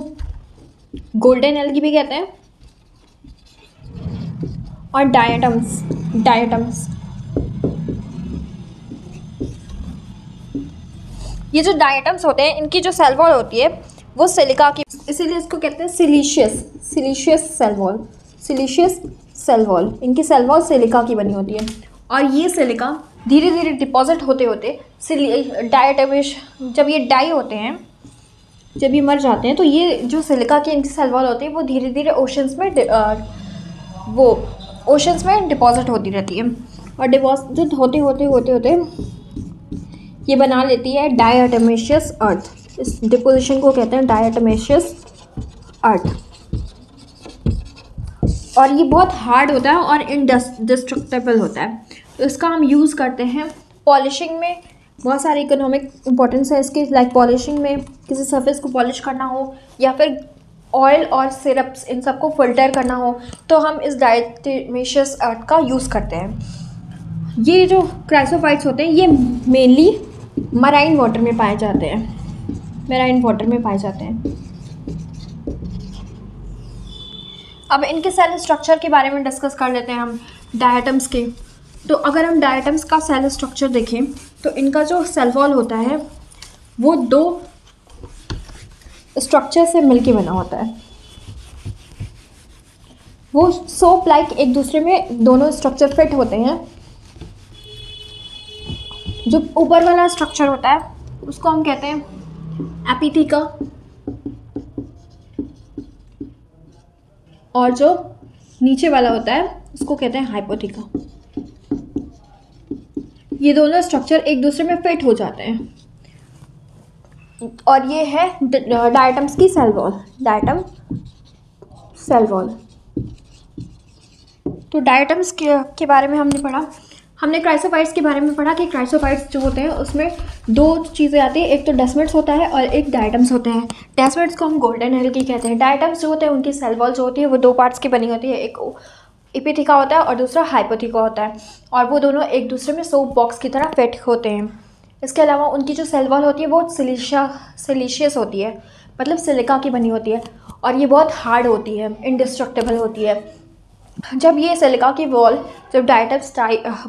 गोल्डन एल्गी भी कहते हैं, और डायटम्स। ये जो डायटम्स होते हैं इनकी जो सेल वॉल होती है वो सिलिका की, इसीलिए इसको कहते हैं सिलीशियस सेल वॉल। इनकी सेल वॉल सिलिका की बनी होती है और ये सिलिका धीरे धीरे डिपॉजिट होते जब ये डाई होते हैं, जब ये मर जाते हैं तो ये जो सिलिका की इनकी सेल वॉल होती है वो धीरे धीरे ओशंस में डिपॉजिट होती रहती है और डिपॉजिट होते ये बना लेती है डायटमेशियस अर्थ। इस डिपोजिशन को कहते हैं डायटमेशियस अर्थ। और ये बहुत हार्ड होता है और इनडिस्ट्रक्टेबल होता है। तो इसका हम यूज़ करते हैं पॉलिशिंग में। बहुत सारे इकोनॉमिक इम्पोर्टेंस है इसकी, लाइक पॉलिशिंग में किसी सरफेस को पॉलिश करना हो या फिर ऑयल और सिरप्स इन सबको फिल्टर करना हो तो हम इस डायटमेशियस अर्थ का यूज़ करते हैं। ये जो क्राइसोफाइट्स होते हैं ये मेनली मराइन वाटर में पाए जाते हैं, मराइन वाटर में पाए जाते हैं। अब इनके सेल स्ट्रक्चर के बारे में डिस्कस कर लेते हैं हम डायटम्स के। तो अगर हम डायटम्स का सेल स्ट्रक्चर देखें तो इनका जो सेल वॉल होता है वो दो स्ट्रक्चर से मिलके बना होता है। वो सोप लाइक एक दूसरे में दोनों स्ट्रक्चर फिट होते हैं। जो ऊपर वाला स्ट्रक्चर होता है उसको हम कहते हैं एपिथीका, और जो नीचे वाला होता है उसको कहते हैं हाइपोथीका। ये दोनों स्ट्रक्चर एक दूसरे में फिट हो जाते हैं और ये है डायटम्स की cell wall, diatom cell wall. तो डायटम्स के बारे में हमने पढ़ा। हमने क्राइसोफाइट्स के बारे में पढ़ा कि क्राइसोफाइट्स जो होते हैं उसमें दो चीज़ें आती हैं, एक तो डेस्मिड्स होता है और एक डायटम्स होते हैं। डेस्मिड्स को हम गोल्डन एल्गी कहते हैं। डायटम्स जो होते हैं उनकी सेल वॉल जो होती है वो दो पार्ट्स की बनी होती है, एक एपिथीका होता है और दूसरा हाइपोथीका होता है, और वो दोनों एक दूसरे में सोप बॉक्स की तरह फिट होते हैं। इसके अलावा उनकी जो सेल वॉल होती है वो सिलिशियस होती है, मतलब सिलिका की बनी होती है, और ये बहुत हार्ड होती है, इनडिस्ट्रक्टेबल होती है। जब ये सिलिका की वॉल, जब डायटम्स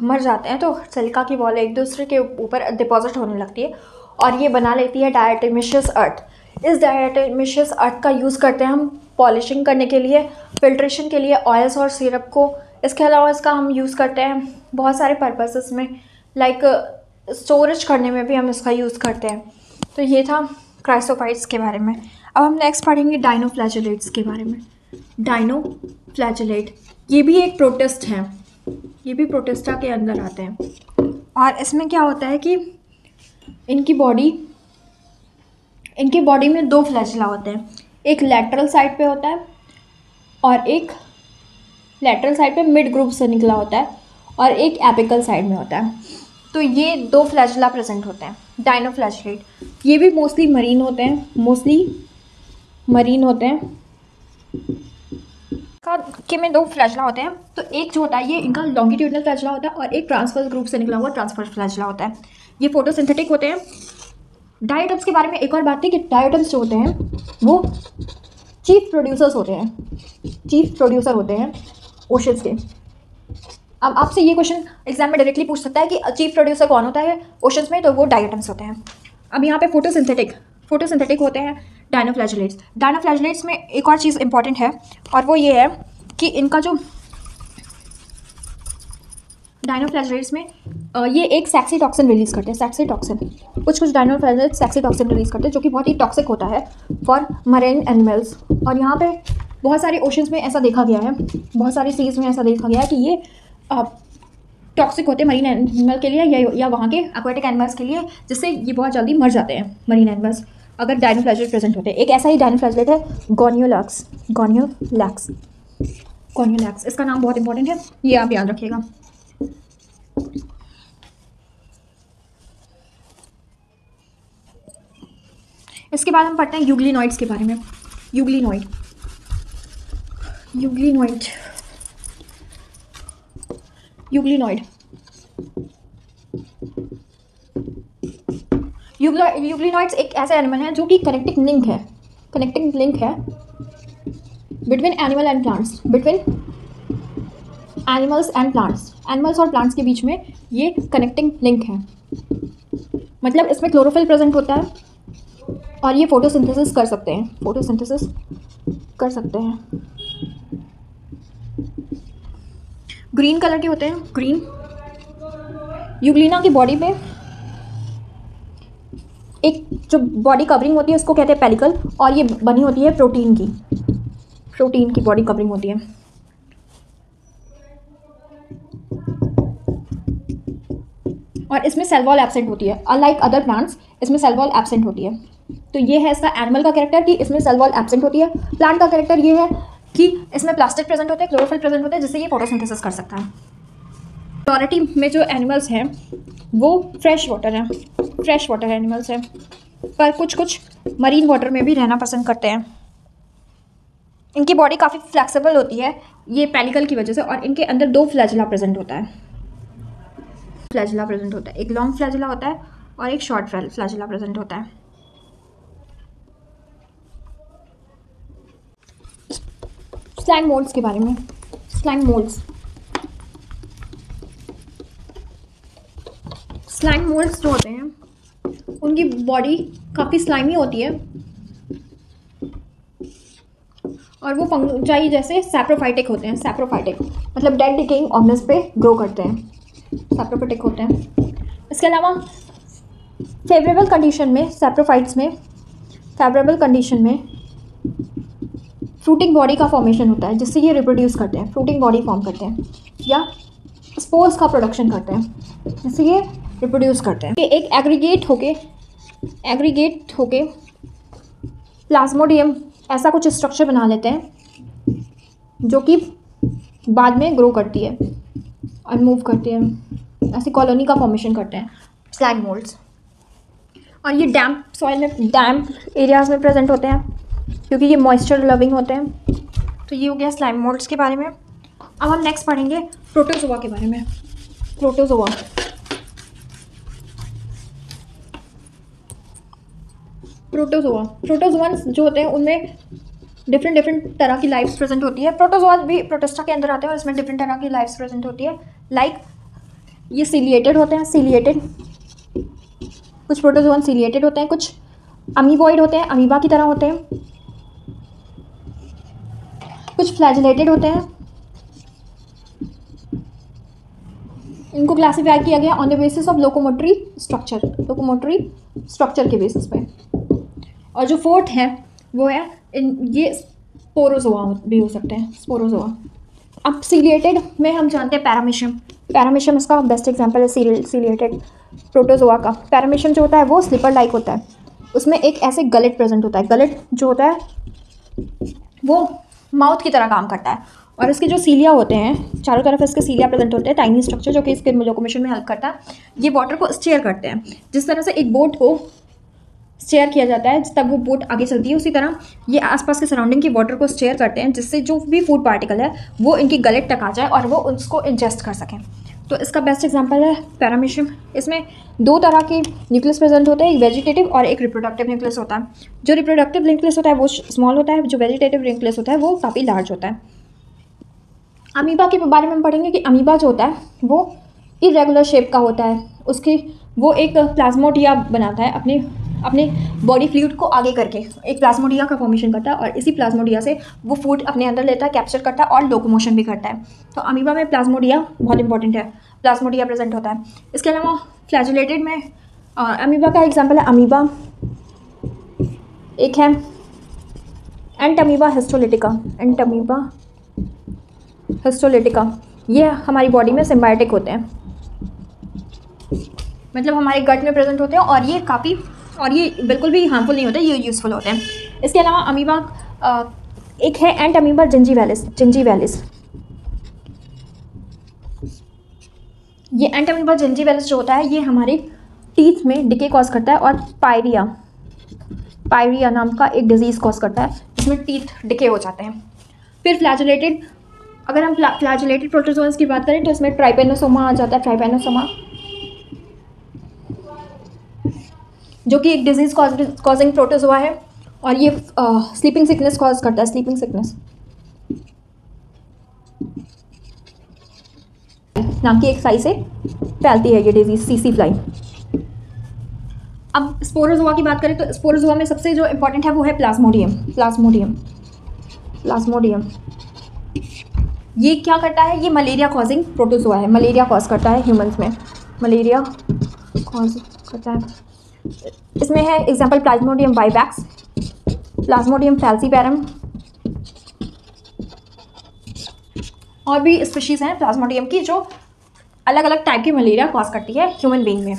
मर जाते हैं तो सिलिका की वॉल एक दूसरे के ऊपर डिपॉजिट होने लगती है और ये बना लेती है डायटमेशियस अर्थ। इस डायटमेशियस अर्थ का यूज़ करते हैं हम पॉलिशिंग करने के लिए, फिल्ट्रेशन के लिए ऑयल्स और सिरप को। इसके अलावा इसका हम यूज़ करते हैं बहुत सारे पर्पसेस में, लाइक स्टोरेज करने में भी हम इसका यूज़ करते हैं। तो ये था क्राइसोफाइट्स के बारे में। अब हम नेक्स्ट पढ़ेंगे डाइनोफ्लैजेलेट्स के बारे में। डाइनोफ्लैजेलेट ये भी एक प्रोटिस्ट हैं, ये भी प्रोटिस्टा के अंदर आते हैं। और इसमें क्या होता है कि इनकी बॉडी में दो फ्लैजेला होते हैं, एक लैटरल साइड पे होता है और एक लैटरल साइड पे मिड ग्रुप से निकला होता है और एक एपिकल साइड में होता है। तो ये दो फ्लैजेला प्रेजेंट होते हैं डाइनोफ्लैजेलेट। ये भी मोस्टली मरीन होते हैं, के में दो फ्लैजेला होते हैं। तो एक जो होता है ये इनका लॉन्गिट्यूडनल फ्लैजेला होता है और एक ट्रांसवर्स ग्रुप से निकला हुआ ट्रांसवर्स फ्लैजेला होता है। ये फोटोसिंथेटिक होते हैं। डायटम्स के बारे में एक और बात थी कि डायटम्स जो होते हैं वो चीफ प्रोड्यूसर होते हैं ओशंस के। अब आपसे ये क्वेश्चन एग्जाम में डायरेक्टली पूछ सकता है कि चीफ प्रोड्यूसर कौन होता है ओशंस में, तो वो डायटम्स होते हैं। अब यहाँ पे फोटोसिंथेटिक होते हैं डाइनोफ्लैजेलेट्स। डाइनोफ्लैजेलेट्स में एक और चीज़ इंपॉर्टेंट है और वो ये है कि इनका जो डाइनोफ्लैजेलेट्स में ये एक सेक्सीटॉक्सिन रिलीज़ करते हैं। सेक्सीटॉक्सिन, कुछ डाइनोफ्लैजेलेट्स सेक्सीटॉक्सिन रिलीज़ करते हैं जो कि बहुत ही टॉक्सिक होता है फॉर मरीन एनिमल्स। और यहाँ पे बहुत सारे ओशंस में ऐसा देखा गया है, बहुत सारी सीज में ऐसा देखा गया है कि ये टॉक्सिक होते हैं मरीन एनिमल के लिए या वहाँ के एक्वाटिक एनिमल्स के लिए, जिससे ये बहुत जल्दी मर जाते हैं मरीन एनिमल्स अगर डाइनोफ्लैजेलेट प्रेजेंट होते हैं। एक ऐसा ही डाइनोफ्लैजेलेट है गोनियोलैक्स। इसका नाम बहुत इंपॉर्टेंट है, ये आप याद रखिएगा। इसके बाद हम पढ़ते हैं यूग्लिनॉइड्स के बारे में। यूग्लिनॉइड यूग्लिनॉइड्स एक ऐसा एनिमल है जो कि कनेक्टिंग लिंक है between animal and plants, between animals and plants. Animals और प्लांट्स के बीच में ये कनेक्टिंग लिंक है, मतलब इसमें क्लोरोफिल प्रेजेंट होता है और ये फोटोसिंथेसिस कर सकते हैं। ग्रीन कलर के होते हैं, ग्रीन। यूग्लिना की बॉडी पे एक जो बॉडी कवरिंग होती है उसको कहते हैं पेलिकल, और ये बनी होती है प्रोटीन की बॉडी कवरिंग होती है। और इसमें सेल वॉल एब्सेंट होती है, अनलाइक अदर प्लांट्स इसमें सेल वॉल एब्सेंट होती है। तो ये है इसका एनिमल का कैरेक्टर कि इसमें सेल वॉल एब्सेंट होती है। प्लांट का कैरेक्टर ये है कि इसमें प्लास्टिक प्रेजेंट होते हैं, क्लोरोफिल प्रेजेंट होते हैं, जिससे ये फोटोसिंथेसिस कर सकता है। मेजॉरिटी में जो एनिमल्स हैं वो फ्रेश वाटर एनिमल्स हैं, पर कुछ कुछ मरीन वाटर में भी रहना पसंद करते हैं। इनकी बॉडी काफ़ी फ्लेक्सिबल होती है ये पेलिकल की वजह से, और इनके अंदर 2 फ्लैजिला प्रेजेंट होता है। एक लॉन्ग फ्लैजिला होता है और एक शॉर्ट फ्लैजिला प्रेजेंट होता है। स्लैंग मोल्ड्स के बारे में। स्लैंग मोल्ड्स जो होते हैं उनकी बॉडी काफ़ी स्लाइमी होती है और वो फंजाई जैसे सैप्रोफाइटिक होते हैं। सैप्रोफाइटिक मतलब डेड डिकेइंग ऑर्गेन्स पे ग्रो करते हैं, सैप्रोफाइटिक होते हैं। इसके अलावा फेवरेबल कंडीशन में सैप्रोफाइट्स में फ्रूटिंग बॉडी का फॉर्मेशन होता है, जिससे ये रिप्रोड्यूस करते हैं, फ्रूटिंग बॉडी फॉर्म करते हैं या स्पोर्स का प्रोडक्शन करते हैं, जिससे ये रिप्रोड्यूस करते हैं। ये एक एग्रीगेट होके प्लाज्मोडियम ऐसा कुछ स्ट्रक्चर बना लेते हैं जो कि बाद में ग्रो करती है और मूव करती है, ऐसी कॉलोनी का फॉर्मेशन करते हैं स्लैंग मोल्ड्स। और ये डैम्प सॉइल में, डैम्प एरियाज़ में प्रेजेंट होते हैं क्योंकि ये मॉइस्चर लविंग होते हैं। तो ये हो गया स्लाइम मोल्ड्स के बारे में। अब हम नेक्स्ट पढ़ेंगे प्रोटोजोआ के बारे में। प्रोटोजोआ जो होते हैं उनमें डिफरेंट तरह की लाइफ्स प्रेजेंट होती है। प्रोटोजोआ भी प्रोटिस्टा के अंदर आते हैं और इसमें डिफरेंट तरह की लाइफ्स प्रेजेंट होती है। लाइक ये सीलिएटेड होते हैं, कुछ प्रोटोजोआ सीलिएटेड होते हैं, कुछ अमीबॉइड होते हैं, अमीबा की तरह होते हैं, कुछ फ्लैजिलेटेड होते हैं। इनको क्लासिफाई किया गया on the basis of locomotory structure के बेसिस पे। और जो फोर्थ है वो है ये स्पोरोजोआ भी हो सकते हैं, स्पोरोजोआ। अब सीलिएटेड में हम जानते हैं पैरामीशियम इसका बेस्ट एग्जांपल है सीलिएटेड प्रोटोजोआ का। पैरामीशियम जो होता है वो स्लिपर लाइक होता है, उसमें एक ऐसे गलेट प्रेजेंट होता है। गलेट जो होता है वो माउथ की तरह काम करता है और इसके जो सीलिया होते हैं, चारों तरफ इसके सीलिया प्रेजेंट होते हैं, टाइनी स्ट्रक्चर जो कि इसके लोकोमोशन में हेल्प करता है। ये वाटर को स्टीयर करते हैं। जिस तरह से एक बोट को स्टीयर किया जाता है तब वो बोट आगे चलती है, उसी तरह ये आसपास के सराउंडिंग की वाटर को स्टीयर करते हैं, जिससे जो भी फूड पार्टिकल है वो इनकी गलेट तक आ जाए और वो उसको इंजेस्ट कर सकें। तो इसका बेस्ट एग्जांपल है पैरामीशियम। इसमें 2 तरह के न्यूक्लियस प्रेजेंट होते हैं, एक वेजिटेटिव और एक रिप्रोडक्टिव न्यूक्लियस होता है। जो रिप्रोडक्टिव न्यूक्लियस होता है वो स्मॉल होता है, जो वेजिटेटिव न्यूक्लियस होता है वो काफ़ी लार्ज होता है। अमीबा के बारे में हम पढ़ेंगे कि अमीबा जो होता है वो इरेगुलर शेप का होता है। वो एक प्लाज्मोडिया बनाता है अपने बॉडी फ्लूइड को आगे करके, एक प्लाज्मोडिया का फॉर्मेशन करता है और इसी प्लाज्मोडिया से वो फूड अपने अंदर लेता है, कैप्चर करता है और लोकोमोशन भी करता है। तो अमीबा में प्लाज्मोडिया बहुत इंपॉर्टेंट है, प्लाज्मोडिया प्रेजेंट होता है। इसके अलावा फ्लैजिलेटेड में अमीबा का एग्जाम्पल है अमीबा, एक है एंटमीबा हिस्टोलिटिका। ये हमारी बॉडी में सिम्बायोटिक होते हैं, मतलब हमारे गट में प्रेजेंट होते हैं और ये बिल्कुल भी हार्मफुल नहीं होते, ये यूज़फुल होते हैं। इसके अलावा अमीबा एक है एंटमीबा जिंजीवैलिस। ये एंटमीबा जिंजीवैलिस जो होता है ये हमारे टीथ में डिके कॉज करता है और पायरिया नाम का एक डिजीज़ कॉज करता है, इसमें टीथ डिके हो जाते हैं। फिर फ्लैजिलेटेड, अगर हम फ्लैजिलेटेड प्रोटोजोआस की बात करें तो इसमें ट्राइपेनोसोमा आ जाता है, ट्राइपेनोसोमा जो कि एक डिजीज़ कॉजिंग प्रोटोजोआ है और ये स्लीपिंग सिकनेस कॉज करता है, स्लीपिंग सिकनेस नाम की एक फ्लाई से फैलती है ये डिजीज़, सीसी फ्लाई। अब स्पोरोजोआ की बात करें तो स्पोरोजोआ में सबसे जो इम्पोर्टेंट है वो है प्लाज्मोडियम। ये क्या करता है, ये मलेरिया कॉजिंग प्रोटोजोआ है, मलेरिया कॉज करता है ह्यूमंस में, मलेरिया कॉज करता है। इसमें है example Plasmodium vivax, Plasmodium falciparum, और भी स्पीशीज़ हैं प्लाज्मोडियम की जो अलग अलग टाइप की मलेरिया कॉज करती है ह्यूमन बीइंग में।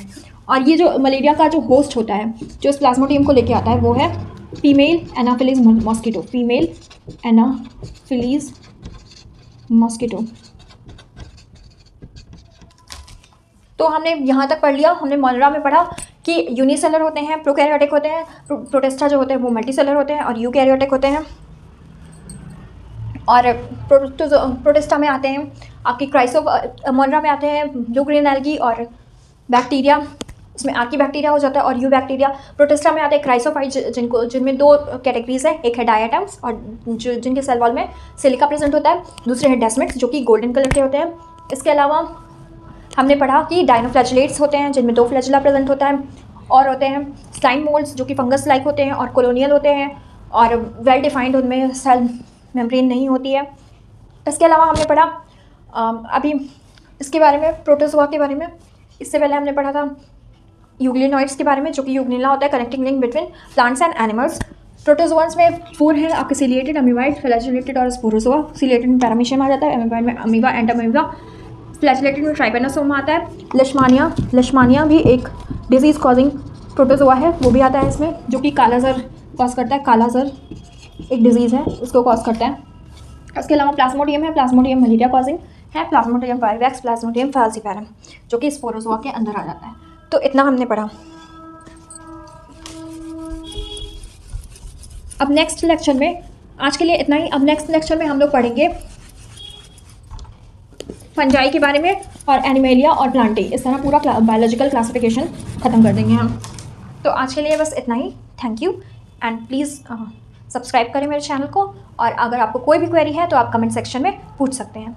और ये जो मलेरिया का जो होस्ट होता है, जो इस प्लाज्मोडियम को लेके आता है, वो है female Anopheles mosquito, female Anopheles mosquito. तो हमने यहाँ तक पढ़ लिया। हमने मोनरा में पढ़ा कि यूनिसेलर होते हैं, प्रोकैरियोटिक होते हैं, प्रोटिस्टा जो होते हैं वो मल्टीसेलर होते हैं और यूकैरियोटिक होते हैं। और प्रोटिस्टा में आते हैं आपकी मोनरा में आते हैं ब्लू ग्रीन एल्गी और बैक्टीरिया, इसमें आर्की बैक्टीरिया हो जाता है और यू बैक्टीरिया। प्रोटिस्टा में आते हैं क्राइसोफाइट जिनमें दो कैटेगरीज है, एक है डायटम्स और जिनके सेल वॉल में सिलिका प्रेजेंट होता है, दूसरे हैं डेस्मिड्स जो कि गोल्डन कलर के होते हैं। इसके अलावा हमने पढ़ा कि डायनोफ्लैजिलेट्स होते हैं जिनमें 2 फ्लैजिला प्रेजेंट होता है, और होते हैं स्लाइम मोल्ड्स जो कि फंगस लाइक होते हैं और कॉलोनियल होते हैं और वेल डिफाइंड, उनमें सेल मेम्ब्रेन नहीं होती है। इसके अलावा हमने पढ़ा अभी इसके बारे में, प्रोटोजोआ के बारे में। इससे पहले हमने पढ़ा था यूग्लिनॉइड्स के बारे में, जो कि यूग्लिना होता है connecting link between plants and animals. Protozoans में 4 है आपके सिलिएटेड, अमीबाइड, फ्लैजिलेटेड और स्पोरोजोआ। सिलिएटेड में पैरामीशियम आ जाता है, अमीबाइड में अमीबा, एंटामीबा, फ्लैजिलेटेड में ट्राइपेनोसोमा आता है। लेशमानिया भी एक डिजीज़ कॉजिंग प्रोटोजोआ है, वो भी आता है इसमें, जो कि कालाज़र कॉज करता है। कालाज़र एक डिजीज़ है, उसको कॉज करता है। इसके अलावा प्लाज्मोडियम है, प्लाज्मोडियम मलेरिया कॉजिंग है, प्लाज्मोडियम वाइवैक्स, प्लाज्मोडियम फैल्सीपैरम, जो कि स्पोरोजोआ के अंदर आ जाता है। तो इतना हमने पढ़ा। अब नेक्स्ट लेक्चर में, आज के लिए इतना ही। अब नेक्स्ट लेक्चर में हम लोग पढ़ेंगे फंजाई के बारे में और एनिमेलिया और प्लांटी। इस तरह पूरा बायोलॉजिकल क्लासिफिकेशन ख़त्म कर देंगे हम। तो आज के लिए बस इतना ही। Thank you and please subscribe करें मेरे चैनल को, और अगर आपको कोई भी क्वेरी है तो आप कमेंट सेक्शन में पूछ सकते हैं।